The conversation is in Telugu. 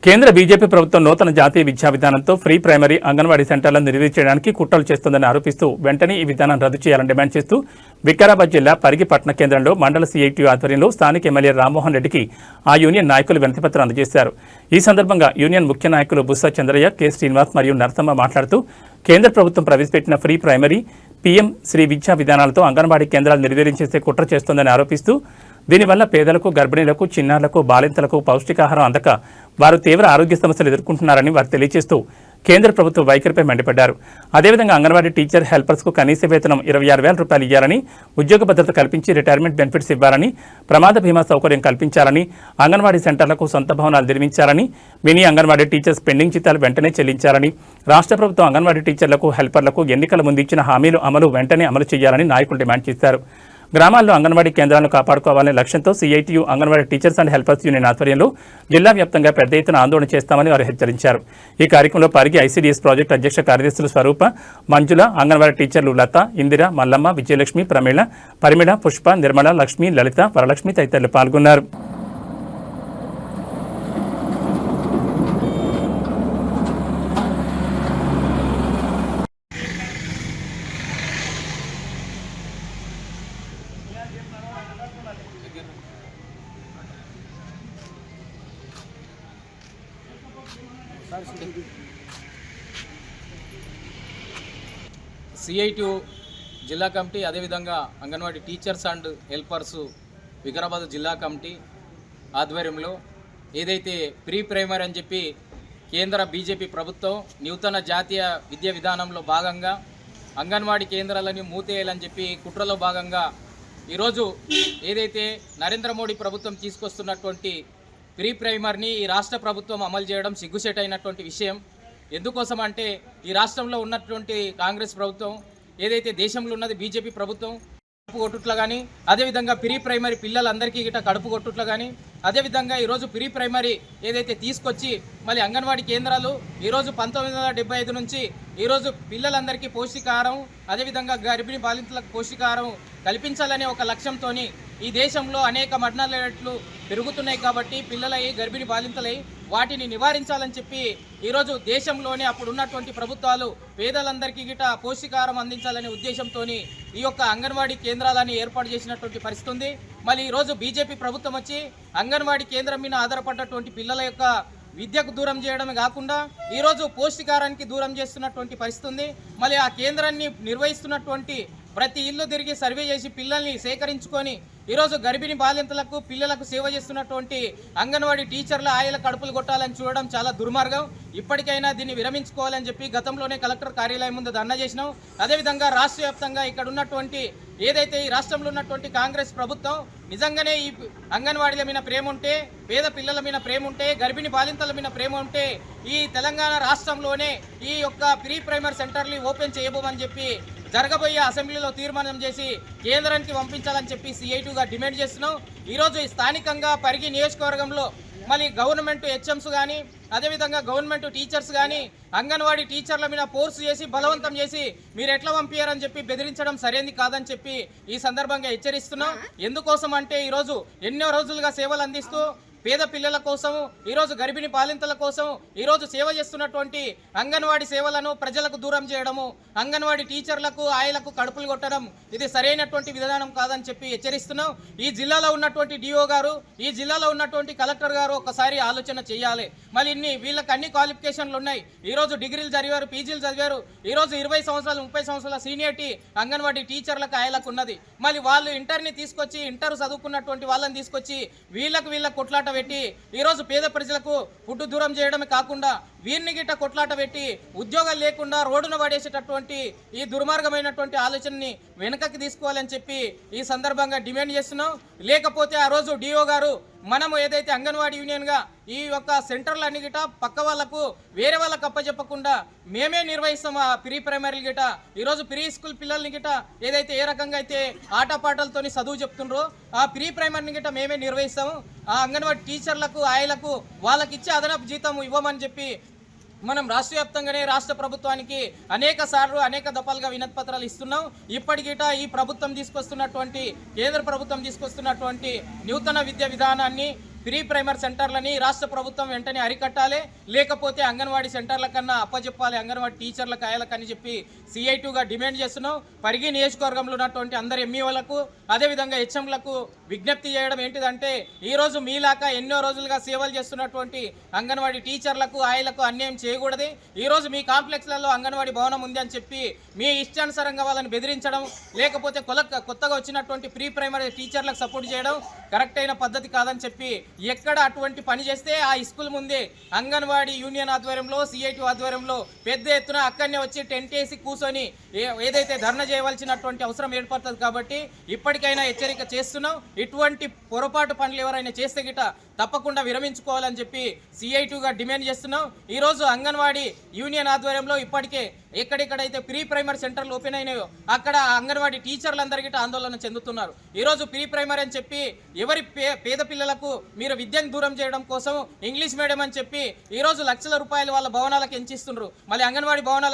కేంద్ర బీజేపీ ప్రభుత్వం నూతన జాతీయ విద్యా విధానంతో ఫ్రీ ప్రైమరీ అంగన్వాడీ సెంటర్లను నిర్వహించడానికి కుట్రలు చేస్తోందని ఆరోపిస్తూ వెంటనే ఈ విధానం రద్దు చేయాలని డిమాండ్ చేస్తూ వికారాబాద్ జిల్లా పరిగి పట్టణ కేంద్రంలో మండల సిఐటియు ఆధ్వర్యంలో స్థానిక ఎమ్మెల్యే రామ్మోహన్ రెడ్డికి ఆ యూనియన్ నాయకులు వినతిపత్రం అందజేశారు. ఈ సందర్భంగా యూనియన్ ముఖ్య నాయకులు బుస్సా చంద్రయ్య, కె శ్రీనివాస్ మరియు నరసమ్మ మాట్లాడుతూ కేంద్ర ప్రభుత్వం ప్రవేశపెట్టిన ఫ్రీ ప్రైమరీ పీఎం శ్రీ విద్యా విధానాలతో అంగన్వాడీ కేంద్రాలు నిర్వహించేసే కుట్ర చేస్తోందని ఆరోపిస్తూ దీనివల్ల పేదలకు, గర్భిణీలకు, చిన్నారులకు, బాలింతలకు పౌష్టికాహారం అందక వారు తీవ్ర ఆరోగ్య సమస్యలు ఎదుర్కొంటున్నారని వారు తెలియజేస్తూ కేంద్ర ప్రభుత్వ వైఖరిపై మండిపడ్డారు. అదేవిధంగా అంగన్వాడీ టీచర్, హెల్పర్స్కు కనీస వేతనం 26,000 రూపాయలు ఇవ్వాలని, ఉద్యోగ భద్రత కల్పించి రిటైర్మెంట్ బెనిఫిట్స్ ఇవ్వాలని, ప్రమాద బీమా సౌకర్యం కల్పించాలని, అంగన్వాడీ సెంటర్లకు సొంత భవనాలు నిర్మించాలని, మినీ అంగన్వాడీ టీచర్స్ పెండింగ్ జీతాలు వెంటనే చెల్లించాలని, రాష్ట్ర ప్రభుత్వం అంగన్వాడీ టీచర్లకు, హెల్పర్లకు ఎన్నికల ముందు ఇచ్చిన హామీలు వెంటనే అమలు చేయాలని నాయకులు డిమాండ్ చేశారు. గ్రామాల్లో అంగన్వాడీ కేంద్రాలను కాపాడుకోవాలనే లక్ష్యంతో CITU anganwadi teachers and helpers union ఆధ్వర్యంలో జిల్లా వ్యాప్తంగా పెద్ద ఎత్తున ఆందోళన చేస్తామని వారు హెచ్చరించారు. ఈ కార్యక్రమంలో పరిగి ఐసీడీఎస్ ప్రాజెక్టు అధ్యక్ష కార్యదర్శులు స్వరూప, మంజుల, అంగన్వాడీ టీచర్లు లత, ఇందిర, మల్లమ్మ, విజయలక్ష్మి, ప్రమీళ, పరిమిళ, పుష్ప, నిర్మల, లక్ష్మి, లలిత, వరలక్ష్మి తదితరులు పాల్గొన్నారు. సిఐటియు జిల్లా కమిటీ, అదేవిధంగా anganwadi teachers and helpers Vikarabad జిల్లా కమిటీ ఆధ్వర్యంలో ఏదైతే ప్రీ ప్రైమరీ అని చెప్పి కేంద్ర బీజేపీ ప్రభుత్వం నూతన జాతీయ విద్యా విధానంలో భాగంగా అంగన్వాడీ కేంద్రాలని మూతేయాలని చెప్పి కుట్రలో భాగంగా ఈరోజు ఏదైతే నరేంద్ర మోడీ ప్రభుత్వం తీసుకొస్తున్నటువంటి ప్రీ ప్రైమరీని ఈ రాష్ట్ర ప్రభుత్వం అమలు చేయడం సిగ్గుసేటైనటువంటి విషయం. ఎందుకోసం అంటే ఈ రాష్ట్రంలో ఉన్నటువంటి కాంగ్రెస్ ప్రభుత్వం, ఏదైతే దేశంలో ఉన్నది బీజేపీ ప్రభుత్వం, కడుపు కొట్టుట్ల కానీ, అదేవిధంగా ప్రీ ప్రైమరీ పిల్లలందరికీ గిట్ట కడుపు కొట్టుట్ల కానీ, అదేవిధంగా ఈరోజు ప్రీ ప్రైమరీ ఏదైతే తీసుకొచ్చి మళ్ళీ అంగన్వాడీ కేంద్రాలు ఈరోజు 1975 నుంచి ఈరోజు పిల్లలందరికీ పౌష్టికాహారం, అదేవిధంగా గర్భిణీ బాలింతలకు పౌష్టికాహారం కల్పించాలనే ఒక లక్ష్యంతో ఈ దేశంలో అనేక మరణాల రేట్లు పెరుగుతున్నాయి. కాబట్టి పిల్లలై, గర్భిణీ బాలింతలై వాటిని నివారించాలని చెప్పి ఈరోజు దేశంలోనే అప్పుడు ఉన్నటువంటి ప్రభుత్వాలు పేదలందరికీ గిట పౌష్టికాహారం అందించాలనే ఉద్దేశంతో ఈ యొక్క అంగన్వాడీ కేంద్రాలని ఏర్పాటు చేసినటువంటి పరిస్థితి ఉంది. మళ్ళీ ఈరోజు బీజేపీ ప్రభుత్వం వచ్చి అంగన్వాడీ కేంద్రం మీద ఆధారపడ్డటువంటి పిల్లల యొక్క విద్యకు దూరం చేయడమే కాకుండా ఈరోజు పౌష్టికాహారానికి దూరం చేస్తున్నటువంటి పరిస్థితి ఉంది. మళ్ళీ ఆ కేంద్రాన్ని నిర్వహిస్తున్నటువంటి ప్రతి ఇల్లు తిరిగి సర్వే చేసి పిల్లల్ని సేకరించుకొని ఈరోజు గర్భిణీ బాలింతలకు, పిల్లలకు సేవ చేస్తున్నటువంటి అంగన్వాడీ టీచర్ల ఆయల కడుపులు కొట్టాలని చూడడం చాలా దుర్మార్గం. ఇప్పటికైనా దీన్ని విరమించుకోవాలని చెప్పి గతంలోనే కలెక్టర్ కార్యాలయం ముందు ధర్నా చేసినాం. అదేవిధంగా రాష్ట్ర వ్యాప్తంగా ఇక్కడ ఉన్నటువంటి ఏదైతే ఈ రాష్ట్రంలో ఉన్నటువంటి కాంగ్రెస్ ప్రభుత్వం నిజంగానే ఈ అంగన్వాడీల మీద ప్రేమ ఉంటే, పేద పిల్లల మీద ప్రేమ ఉంటే, గర్భిణీ బాలింతల మీద ప్రేమ ఉంటే ఈ తెలంగాణ రాష్ట్రంలోనే ఈ యొక్క ప్రీ ప్రైమరీ సెంటర్లు ఓపెన్ చేయబోమని చెప్పి జరగబోయే అసెంబ్లీలో తీర్మానం చేసి కేంద్రానికి పంపించాలని చెప్పి సిఐటిగా డిమాండ్ చేస్తున్నాం. ఈరోజు స్థానికంగా పరిగి నియోజకవర్గంలో మళ్ళీ గవర్నమెంట్ హెచ్ఎంస్ కానీ, అదేవిధంగా గవర్నమెంట్ టీచర్స్ కానీ అంగన్వాడీ టీచర్ల మీద ఫోర్స్ చేసి బలవంతం చేసి మీరు ఎట్లా పంపించారని చెప్పి బెదిరించడం సరైనది కాదని చెప్పి ఈ సందర్భంగా హెచ్చరిస్తున్నాం. ఎందుకోసం అంటే ఈరోజు ఎన్నో రోజులుగా సేవలు అందిస్తూ పేద పిల్లల కోసం, ఈరోజు గర్భిణీ బాలింతల కోసం ఈరోజు సేవ చేస్తున్నటువంటి అంగన్వాడీ సేవలను ప్రజలకు దూరం చేయడము, అంగన్వాడీ టీచర్లకు, ఆయలకు కడుపులు కొట్టడం ఇది సరైనటువంటి విధానం కాదని చెప్పి హెచ్చరిస్తున్నాం. ఈ జిల్లాలో ఉన్నటువంటి డిఓ గారు, ఈ జిల్లాలో ఉన్నటువంటి కలెక్టర్ గారు ఒకసారి ఆలోచన చేయాలి. మళ్ళీ వీళ్ళకి అన్ని క్వాలిఫికేషన్లు ఉన్నాయి. ఈరోజు డిగ్రీలు చదివారు, పీజీలు చదివారు. ఈరోజు 20 సంవత్సరాలు, 30 సంవత్సరాల సీనియారిటీ అంగన్వాడీ టీచర్లకు, ఆయలకు ఉన్నది. మళ్ళీ వాళ్ళు ఇంటర్ని తీసుకొచ్చి, ఇంటర్ చదువుకున్నటువంటి వాళ్ళని తీసుకొచ్చి వీళ్ళకు కొట్లాట పెట్టి ఈరోజు పేద ప్రజలకు ఫుడ్ దూరం చేయడమే కాకుండా వీరిని గిట్ట కొట్లాట పెట్టి ఉద్యోగాలు లేకుండా రోడ్డున పడేసేటటువంటి ఈ దుర్మార్గమైనటువంటి ఆలోచనని వెనకకి తీసుకోవాలని చెప్పి ఈ సందర్భంగా డిమాండ్ చేస్తున్నాం. లేకపోతే ఆ రోజు డిఓ గారు మనము ఏదైతే అంగన్వాడీ యూనియన్గా ఈ యొక్క సెంటర్లన్నీ గిట పక్క వాళ్ళకు, వేరే వాళ్ళకు అప్పచెప్పకుండా మేమే నిర్వహిస్తాం ఆ ప్రీ ప్రైమరీ గిట. ఈరోజు ప్రీ స్కూల్ పిల్లల్ని గిట ఏదైతే ఏ రకంగా అయితే ఆటపాటలతో చదువు చెప్తుండ్రో ఆ ప్రీ ప్రైమరీని గిట మేమే నిర్వహిస్తాము. ఆ అంగన్వాడీ టీచర్లకు, ఆయలకు వాళ్ళకి ఇచ్చే అదనపు జీతం ఇవ్వమని చెప్పి మనం రాష్ట్ర వ్యాప్తంగానే రాష్ట్ర ప్రభుత్వానికి అనేక సార్లు, అనేక దఫాలుగా వినతి పత్రాలు ఇస్తున్నాం. ఇప్పటికిట ఈ ప్రభుత్వం తీసుకొస్తున్నటువంటి, కేంద్ర ప్రభుత్వం తీసుకొస్తున్నటువంటి నూతన విద్యా విధానాన్ని ప్రీ ప్రైమరీ సెంటర్లని రాష్ట్ర ప్రభుత్వం వెంటనే అరికట్టాలి, లేకపోతే అంగన్వాడీ సెంటర్ల కన్నా అప్పచెప్పాలి అంగన్వాడీ టీచర్లకు అయ్యాలకని చెప్పి CI2గా డిమాండ్ చేస్తున్నాం. పరిగి నియోజకవర్గంలో ఉన్నటువంటి అందరు ఎంఈఓలకు అదేవిధంగా హెచ్ఎంలకు విజ్ఞప్తి చేయడం ఏంటిదంటే, ఈరోజు మీలాగా ఎన్నో రోజులుగా సేవలు చేస్తున్నటువంటి అంగన్వాడీ టీచర్లకు ఆయలకు అన్యాయం చేయకూడదు. ఈరోజు మీ కాంప్లెక్స్లలో అంగన్వాడీ భవనం ఉంది అని చెప్పి మీ ఇష్టానుసారంగా వాళ్ళని బెదిరించడం, లేకపోతే కొత్తగా వచ్చినటువంటి ప్రీ ప్రైమరీ టీచర్లకు సపోర్ట్ చేయడం కరెక్ట్ అయిన పద్ధతి కాదని చెప్పి, ఎక్కడ అటువంటి పని చేస్తే ఆ స్కూల్ ముందే అంగన్వాడీ యూనియన్ ఆధ్వర్యంలో CI2 ఆధ్వర్యంలో పెద్ద ఎత్తున అక్కడనే వచ్చి టెంట్ వేసి కూర్చొని ఏదైతే ధర్నా చేయవలసినటువంటి అవసరం ఏర్పడుతుంది. కాబట్టి ఇప్పటికైనా హెచ్చరిక చేస్తున్నాం. ఇటువంటి పొరపాటు పనులు ఎవరైనా చేస్తే గిట తప్పకుండా విరమించుకోవాలని చెప్పి CI2గా డిమాండ్ చేస్తున్నాం. ఈరోజు అంగన్వాడీ యూనియన్ ఆధ్వర్యంలో ఇప్పటికే ఎక్కడెక్కడైతే ప్రీ ప్రైమరీ సెంటర్లు ఓపెన్ అయినాయో అక్కడ అంగన్వాడీ టీచర్లందరూ గిట ఆందోళన చెందుతున్నారు. ఈరోజు ప్రీ ప్రైమరీ అని చెప్పి ఎవరి పేద పిల్లలకు మీరు విద్యను దూరం చేయడం కోసం ఇంగ్లీష్ మీడియం అని చెప్పి ఈరోజు లక్షల రూపాయలు వాళ్ళ భవనాలకు ఎంచిస్తున్నారు. మళ్ళీ అంగన్వాడీ భవనాలకు